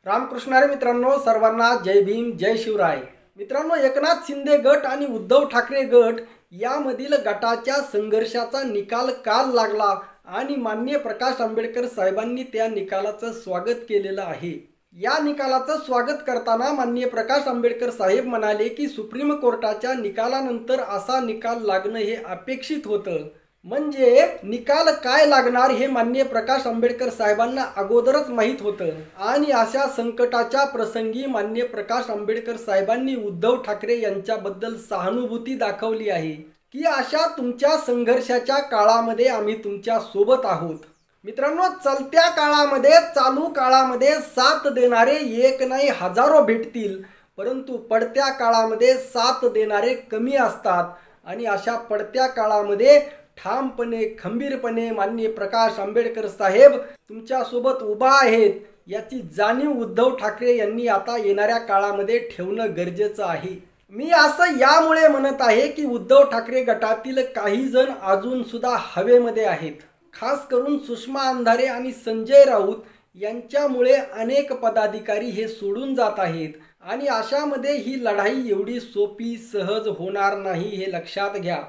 रामकृष्ण हरी मित्रांनो, सर्वांना जय भीम, जय शिवराय। मित्रांनो, एकनाथ शिंदे गट आणि उद्धव ठाकरे गट यामधील गटाच्या संघर्षाचा निकाल काल लागला आणि माननीय प्रकाश आंबेडकर साहेबांनी त्या निकालाचं स्वागत केलेलं आहे। या निकालाचं स्वागत करताना माननीय प्रकाश आंबेडकर साहेब म्हणाले की सुप्रीम कोर्टाच्या निकालानंतर असा निकाल लागणं हे अपेक्षित होतं। म्हणजे निकाल काय लागणार हे माननीय प्रकाश आंबेडकर साहेबांना अगोदरच माहीत होतं आणि अशा संकटाच्या प्रसंगी माननीय प्रकाश आंबेडकर साहेबांनी उद्धव ठाकरे यांच्याबद्दल सहानुभूती दाखवली आहे की अशा तुमच्या संघर्षाच्या काळामध्ये आम्ही तुमच्या सोबत आहोत। मित्रांनो, चलत्या काळामध्ये चालू काळामध्ये साथ देणारे एक नाही हजारो भेटतील, परंतु पडत्या काळामध्ये साथ देणारे कमी असतात आणि अशा पडत्या काळामध्ये ठामपणे खंबीरपणे माननीय प्रकाश आंबेडकर साहेब तुमच्या सोबत उभा आहेत याची जाणीव उद्धव ठाकरे यांनी आता येणाऱ्या काळामध्ये ठेवणं गरजेचं आहे। मी असं यामुळे म्हणत आहे की उद्धव ठाकरे गटातील काही जण अजून सुद्धा हवेमध्ये आहेत। खास करून सुषमा अंधारे आणि संजय राऊत यांच्यामुळे अनेक पदाधिकारी हे सोडून जात आहेत आणि अशामध्ये ही लढाई एवढी सोपी सहज होणार नाही हे लक्षात घ्या।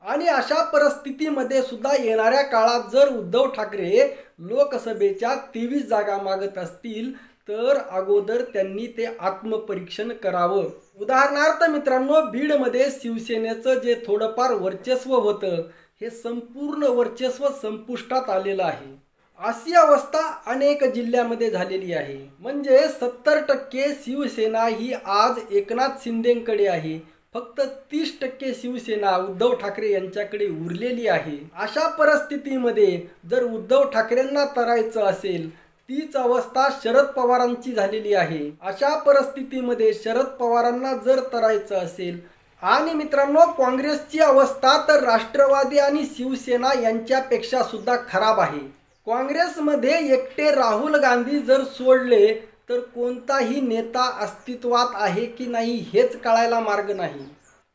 आणि अशा परिस्थितीमध्ये सुद्धा येणाऱ्या काळात जर उद्धव ठाकरे लोकसभेच्या 23 जागा मागत असतील तर अगोदर त्यांनी ते आत्मपरीक्षण करावं। उदाहरणार्थ मित्रांनो, बीडमध्ये शिवसेनेचं जे थोडंफार वर्चस्व होतं हे संपूर्ण वर्चस्व संपुष्टात आलेलं आहे। अशी अवस्था अनेक जिल्ह्यामध्ये झालेली आहे। म्हणजे 70% शिवसेना ही आज एकनाथ शिंदेंकडे आहे, फक्त 30% शिवसेना उद्धव ठाकरे यांच्याकडे उरलेली आहे। अशा परिस्थितीमध्ये जर उद्धव ठाकरेंना तरायचं असेल तीच अवस्था शरद पवारांची झालेली आहे। अशा परिस्थितीमध्ये शरद पवारांना जर तरायचं असेल आणि मित्रांनो, काँग्रेसची अवस्था तर राष्ट्रवादी आणि शिवसेना यांच्यापेक्षा सुद्धा खराब आहे। काँग्रेसमध्ये एकटे राहुल गांधी जर सोडले तर कोणताही नेता अस्तित्वात आहे की नाही हेच कळायला मार्ग नाही।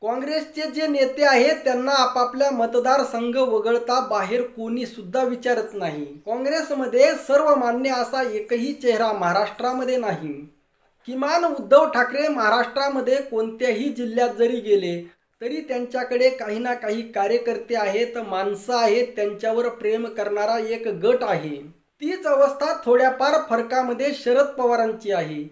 काँग्रेसचे जे नेते आहेत त्यांना आपापल्या मतदारसंघ वगळता बाहेर कोणी सुद्धा विचारत नाही। काँग्रेसमध्ये सर्वमान्य असा एकही चेहरा महाराष्ट्रामध्ये नाही। किमान उद्धव ठाकरे महाराष्ट्रामध्ये कोणत्याही जिल्ह्यात जरी गेले तरी त्यांच्याकडे काही ना काही कार्यकर्ते आहेत, माणसं आहेत, त्यांच्यावर प्रेम करणारा एक गट आहे। तीच अवस्था थोड्याफार फरकामध्ये शरद पवारांची आहे,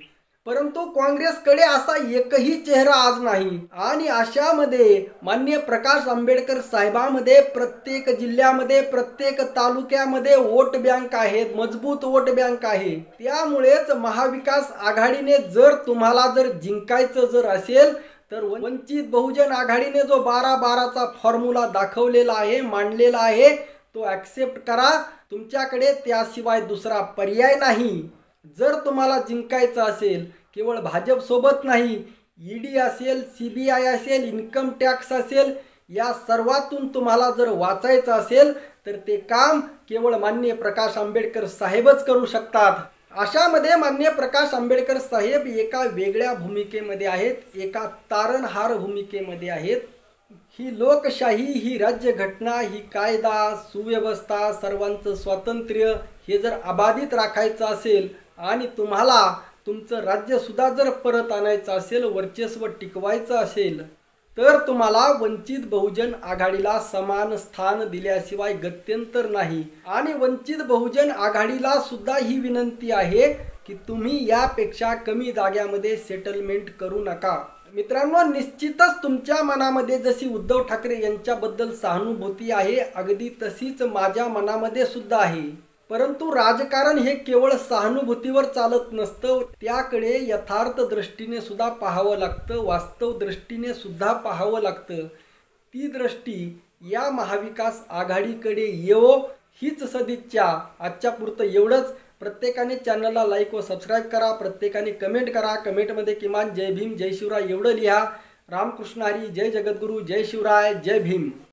परंतु काँग्रेसकडे असा एकही चेहरा आज नाही। आणि अशामध्ये माननीय प्रकाश आंबेडकर साहेबांमध्ये प्रत्येक जिल्ह्यामध्ये प्रत्येक तालुक्यामध्ये वोट बँक आहे, मजबूत वोट बँक आहे। त्यामुळेच महाविकास आघाडीने जर तुम्हाला जिंकायचं जर असेल तर वंचित बहुजन आघाडीने जो 12-12चा फॉर्म्युला दाखवलेला आहे, मांडलेला आहे, तो ॲक्सेप्ट करा। तुमच्याकडे त्याशिवाय दुसरा पर्याय नाही। जर तुम्हाला जिंकायचं असेल केवळ भाजप सोबत नाही, ईडी असेल, CBI असेल, इन्कम टॅक्स असेल, या सर्वातून तुम्हाला जर वाचायचं असेल तर ते काम केवळ माननीय प्रकाश आंबेडकर साहेबच करू शकतात। अशामध्ये माननीय प्रकाश आंबेडकर साहेब एका वेगळ्या भूमिकेमध्ये आहेत, एका तारणहार भूमिकेमध्ये आहेत। ही लोकशाही, ही राज्यघटना, ही कायदा सुव्यवस्था, सर्वांचं स्वातंत्र्य हे जर अबाधित राखायचं असेल आणि तुम्हाला तुमचं राज्य सुद्धा जर परत आणायचं असेल, वर्चस्व टिकवायचं असेल तर तुम्हाला वंचित बहुजन आघाडीला समान स्थान दिल्याशिवाय गत्यंतर नाही। आणि वंचित बहुजन आघाडीला सुद्धा ही विनंती आहे की तुम्ही यापेक्षा कमी जाग्यामध्ये सेटलमेंट करू नका। मित्रांनो, निश्चितच तुमच्या मनामध्ये जशी उद्धव ठाकरे यांच्याबद्दल सहानुभूती आहे अगदी तशीच माझ्या मनामध्ये सुद्धा आहे, परंतु राजकारण हे केवळ सहानुभूतीवर चालत नसतं, त्याकडे यथार्थ दृष्टीने सुद्धा पाहावं लागतं, वास्तव दृष्टीने सुद्धा पाहावं लागतं। ती दृष्टी या महाविकास आघाडीकडे येवो हीच सदिच्छा। आजच्या पुरतं एवढंच। प्रत्येकाने चॅनलला लाईक व सबस्क्राईब करा, प्रत्येकाने कमेंट करा, कमेंटमध्ये किमान जय भीम जय शिवराय एवढं लिहा। रामकृष्ण हरी, जय जगद्गुरू, जय शिवराय, जय भीम।